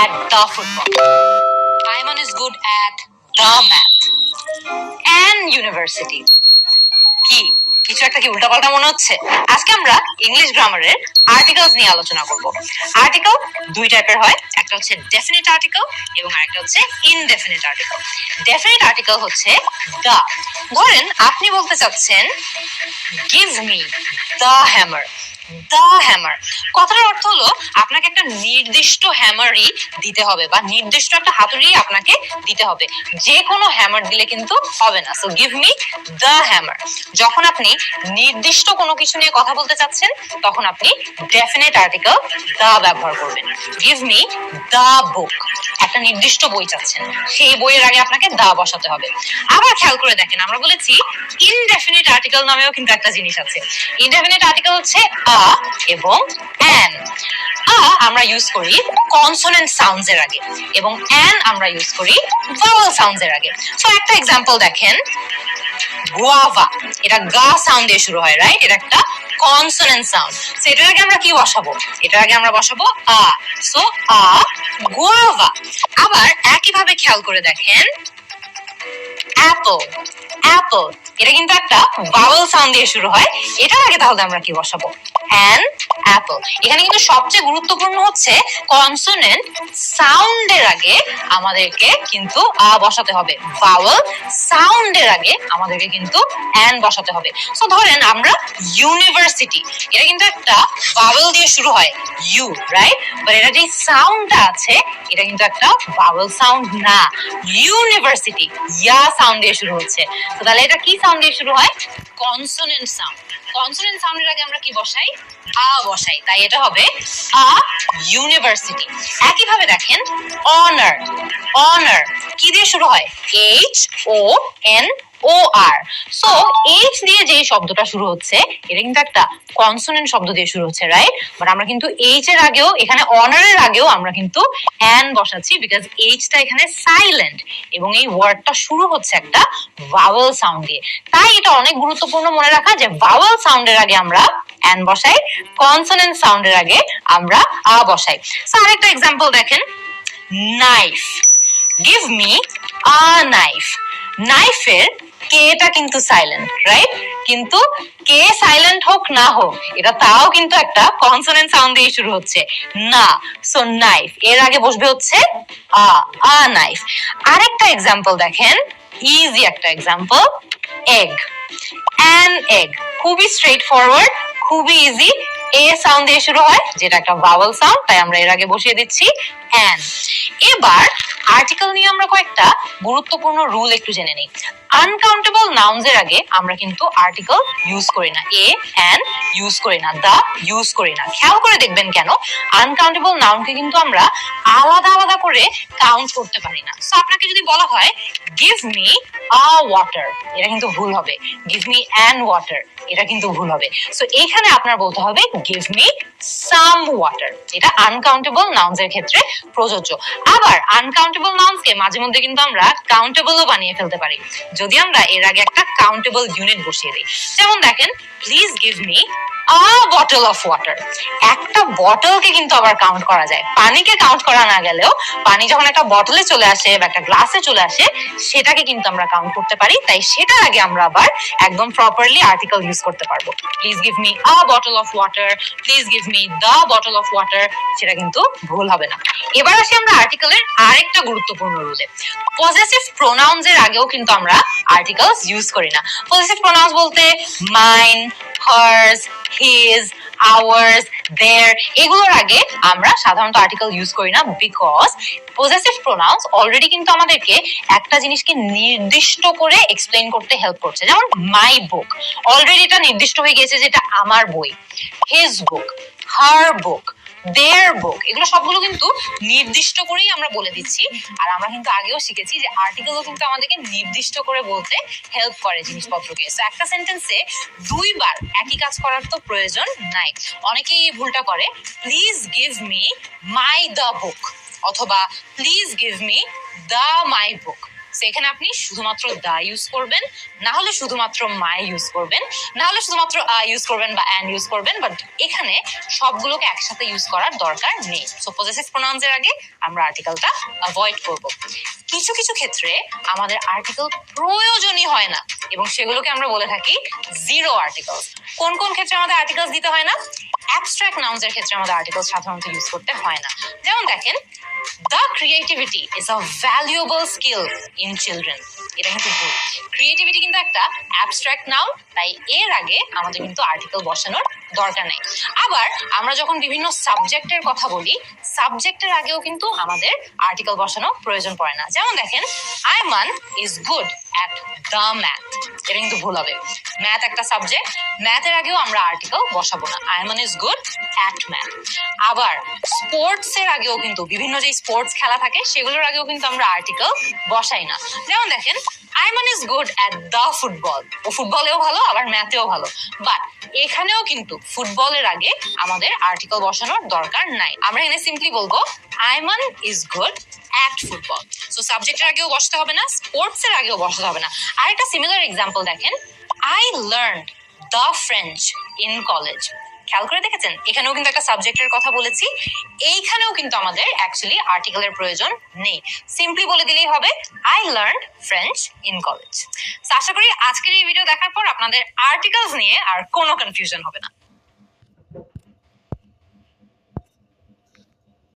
at the football. Ayman is good at the math. An university. কি কিছু একটা কি উল্টাপাল্টা মনে হচ্ছে? আজকে আমরা ইংলিশ গ্রামারের আর্টিকেলস নিয়ে আলোচনা করব। আর্টিকেল দুই টাইপের হয়, একটা হচ্ছে ডেফিনিট আর্টিকেল এবং আরেকটা হচ্ছে ইনডেফিনিট আর্টিকেল। ডেফিনিট আর্টিকেল হচ্ছে দা। ধরেন আপনি বলতে চাচ্ছেন give me the hammer. The hammer কথার অর্থ হলো আপনাকে একটা নির্দিষ্ট হ্যামারই দিতে হবে বা নির্দিষ্ট একটা হাতুড়ি আপনাকে দিতে হবে, যে কোনো হ্যামার দিলে কিন্তু হবে না। So give me the hammer. যখন আপনি নির্দিষ্ট কোনো কিছু নিয়ে কথা বলতে চাচ্ছেন তখন আপনি ডেফিনিট আর্টিকেল দা ব্যবহার করবেন। গিভ মি দ্য বুক, একটা নির্দিষ্ট বই চাচ্ছেন, সেই বইয়ের আগে আপনাকে দা বসাতে হবে। আবার খেয়াল করে দেখেন, আমরা বলেছি ইনডেফিনিট আর্টিকেল নামেও কিন্তু একটা জিনিস আছে। ইনডেফিনিট আর্টিকেল হচ্ছে আ এবং অ্যান। আ আমরা ইউজ করি কনসোনেন্ট সাউন্ডস এর আগে এবং অ্যান আমরা ইউজ করি ভাওয়েল সাউন্ডস এর আগে। সো একটা এক্সাম্পল দেখেন, গুয়াভা, এটা গা সাউন্ড দিয়ে শুরু হয়, রাইট? এটা একটা কনসোনেন্ট সাউন্ড। সো এটার আগে আমরা কি বসাবো? এটার আগে আমরা বসাবো আ। সো আ গুয়াভা। আবার একই ভাবে খেয়াল করে দেখেন, অ্যাপল। অ্যাপল এটা কিন্তু একটা ভাওয়েল সাউন্ড দিয়ে শুরু হয়, এটার আগে তাহলে আমরা কি বসাবো? An Apple. এখানে কিন্তু সবচেয়ে গুরুত্বপূর্ণ হচ্ছে কনসোনেন্ট সাউন্ডের আগে আমাদেরকে কিন্তু আ বসাতে হবে, ভাওয়েল সাউন্ডের আগে আমাদেরকে কিন্তু অ্যান বসাতে হবে। সো ধরেন আমরা ইউনিভার্সিটি, এটা কিন্তু একটা ভাওয়েল দিয়ে শুরু হয়, ইউ, রাইট? বাট এটা যে সাউন্ডটা আছে এটা কিন্তু একটা ভাওয়েল সাউন্ড না। ইউনিভার্সিটি ইয়া সাউন্ড দিয়ে শুরু হচ্ছে, তো তাহলে এটা কি সাউন্ড দিয়ে শুরু হয়? Consonant sound. কনসোনেন্ট সাউন্ডের আগে আমরা কি বসাই? আ বসাই, তাই এটা হবে আ ইউনিভার্সিটি। একই ভাবে দেখেন অনার। অনার কি দিয়ে শুরু হয়? এইচ ও এন ও আর। সো এইচ দিয়ে যে শব্দটা শুরু হচ্ছে এটা কিন্তু একটা কনসোনেন্ট শব্দ দিয়ে শুরু হচ্ছে, রাইট? বাট আমরা কিন্তু এইচ এর আগেও, এখানে অনারের আগেও আমরা কিন্তু অ্যান বসাচ্ছি, বিকজ এইচটা এখানে সাইলেন্ট এবং এই ওয়ার্ডটা শুরু হচ্ছে একটা ভাওয়েল সাউন্ড দিয়ে। তাই এটা অনেক গুরুত্বপূর্ণ মনে রাখা যে ভাওয়েল সাউন্ডের আগে আমরা অ্যান বসাই, কনসোনেন্ট সাউন্ডের আগে আমরা আ বসাই। সো আরেকটা এক্সাম্পল দেখেন, knife. Give me a knife. নাইফের কেটা কিন্তু সাইলেন্ট, রাইট? কিন্তু কে সাইলেন্ট হোক না হোক এটা তাও কিন্তু একটা কনসোনেন্ট সাউন্ড দিয়ে শুরু হচ্ছে, না। সো নাইফ এর আগে বসবে হচ্ছে আ, আ নাইফ। আরেকটা এক্সাম্পল দেখেন, ইজি একটা এক্সাম্পল, এগ। অ্যান এগ খুবই স্ট্রেট ফরওয়ার্ড, খুবই ইজি। এ সাউন্ড দিয়ে শুরু হয় যেটা একটা ভাওয়েল সাউন্ড, তাই আমরা এর আগে বসিয়ে দিচ্ছি অ্যান। এবার আর্টিকেল নিয়ে আমরা কয়েকটা গুরুত্বপূর্ণ রুল একটু জেনে নিই। আনকাউন্টেবল নাউন্স এর আগে আমরা কিন্তু আর্টিকেল ইউজ করি না, এ অ্যান ইউজ করি না, দা ইউজ করি না। খেয়াল করে দেখবেন কেন, আনকাউন্টেবল নাউনকে কিন্তু আমরা আলাদা আলাদা করে কাউন্ট করতে পারি না। সো আপনাকে যদি বলা হয় গিভ মি আ ওয়াটার, এটা কিন্তু ভুল হবে। গিভ মি অ্যান ওয়াটার, এটা কিন্তু ভুল হবে। সো এখানে আপনার বলতে হবে গিভ মি সাম ওয়াটার, এটা আনকাউন্টেবল নাউন্স এর ক্ষেত্রে প্রযোজ্য। আবার আনকাউন্টেবল নাউন্স কে মাঝে মধ্যে কিন্তু আমরা কাউন্টেবলও বানিয়ে ফেলতে পারি যদি আমরা এর আগে একটা কাউন্টেবল ইউনিট বসিয়ে দিই। যেমন দেখেন, please give me a bottle of water. একটা বটলকে কিন্তু আবার কাউন্ট করা যায়, পানিকে কাউন্ট করা না গেলেও পানি যখন একটা বটলে চলে আসে বা একটা গ্লাসে চলে আসে সেটাকে কিন্তু আমরা কাউন্ট করতে পারি। তাই সেটার আগে আমরা আবার একদম প্রপারলি আর্টিকেল ইউজ করতে পারবো। Please give me a bottle of water, please give me the bottle of water, সেটা কিন্তু ভুল হবে না। এবার আসি আমরা আর্টিকেলের আরেকটা গুরুত্বপূর্ণ রুলে। পজেসিভ প্রোনাউন্স এর আগেও কিন্তু আমরা আর্টিকেলস ইউজ করি না। পজেসিভ প্রোনাউন্স বলতে মাইন, হার্স, হিজ, আওয়ার্স, দেয়ার, এগুলোর আগে আমরা সাধারণত আর্টিকেল ইউজ করি না, বিকজ পজেসিভ প্রোনাউন্স অলরেডি কিন্তু আমাদেরকে একটা জিনিসকে নির্দিষ্ট করে এক্সপ্লেইন করতে হেল্প করছে। যেমন মাই বুক, অলরেডি এটা নির্দিষ্ট হয়ে গেছে যে এটা আমার বই। হিজ বুক, হার বুক, দেয়ার বুক, এগুলো সবগুলো কিন্তু নির্দিষ্ট করেই আমরা বলে দিচ্ছি। আর আমরা কিন্তু আগেও শিখেছি যে আর্টিকেলও কিন্তু আমাদেরকে নির্দিষ্ট করে বলতে হেল্প করে জিনিসপত্রকে। সো একটা সেন্টেন্সে দুইবার একই কাজ করার তো প্রয়োজন নাই। অনেকেই এই ভুলটা করে, please give me my the book অথবা please give me the my book. এখানে আপনি শুধুমাত্র দা ইউজ করবেন, না হলে শুধুমাত্র মাই ইউজ করবেন, না হলে শুধুমাত্র ইউজ করবেন বা অ্যান ইউজ করবেন, বাট এখানে সবগুলোকে একসাথে ইউজ করার দরকার নেই। সো পজেসিভ প্রোনাউন্স এর আগে আমরা আর্টিকেলটা অ্যাভয়েড করব। কিছু কিছু ক্ষেত্রে আমাদের আর্টিকেল প্রয়োজনই হয় না এবং সেগুলোকে আমরা বলে থাকি জিরো আর্টিকেলস। কোন কোন ক্ষেত্রে আমাদের আর্টিকেলস দিতে হয় না? অ্যাবস্ট্রাক্ট নাউন্স এর ক্ষেত্রে আমাদের আর্টিকেল সাধারণত ইউজ করতে হয় না। যেমন দেখেন, the creativity is a valuable skill in children. এটা কিন্তু ভুল। ক্রিয়েটিভিটি কিন্তু একটা অ্যাবস্ট্রাক্ট নাউন, তাই এর আগে আমাদের কিন্তু আর্টিকেল বসানোর দরকার নেই। আবার আমরা যখন বিভিন্ন সাবজেক্টের কথা বলি, সাবজেক্টের আগেও কিন্তু আমাদের আর্টিকেল বসানো প্রয়োজন পড়ে না। যেমন দেখেন, Aiman is good at the math. এটা কিন্তু ভুল হবে। ম্যাথ একটা সাবজেক্ট, ম্যাথের আগেও আমরা আর্টিকেল বসাবো না। Aiman is good at math. আবার স্পোর্টস এর আগেও কিন্তু বিভিন্ন যে স্পোর্টস খেলা থাকে সেগুলোর আগেও কিন্তু আমরা আর্টিকেল বসাই না। যেমন দেখেন, Aiman is good at the football. ও ফুটবলেও ভালো, আবার ম্যাথেও ভালো। বাট এখানেও কিন্তু ফুটবলের আগে আমাদের আর্টিকেল বসানোর দরকার নাই। আমরা এখানে সিম্পলি বলবো Aiman is good at football. So সাবজেক্টের আগেও বসাতে হবে না, স্পোর্টস এর আগেও বসাতে হবে না। আরেকটা সিমিলার এক্সাম্পল দেখেন, I learned the French in college. খেয়াল করে দেখেছেন, এখানেও কিন্তু একটা সাবজেক্টের কথা বলেছি। এইখানেও কিন্তু আমাদের অ্যাকচুয়ালি আর্টিকেলের প্রয়োজন নেই। সিম্পলি বলে দিলেই হবে I learned French in college. আশা করি আজকের এই ভিডিও দেখার পর আপনাদের আর্টিকেলস নিয়ে আর কোনো কনফিউশন হবে না।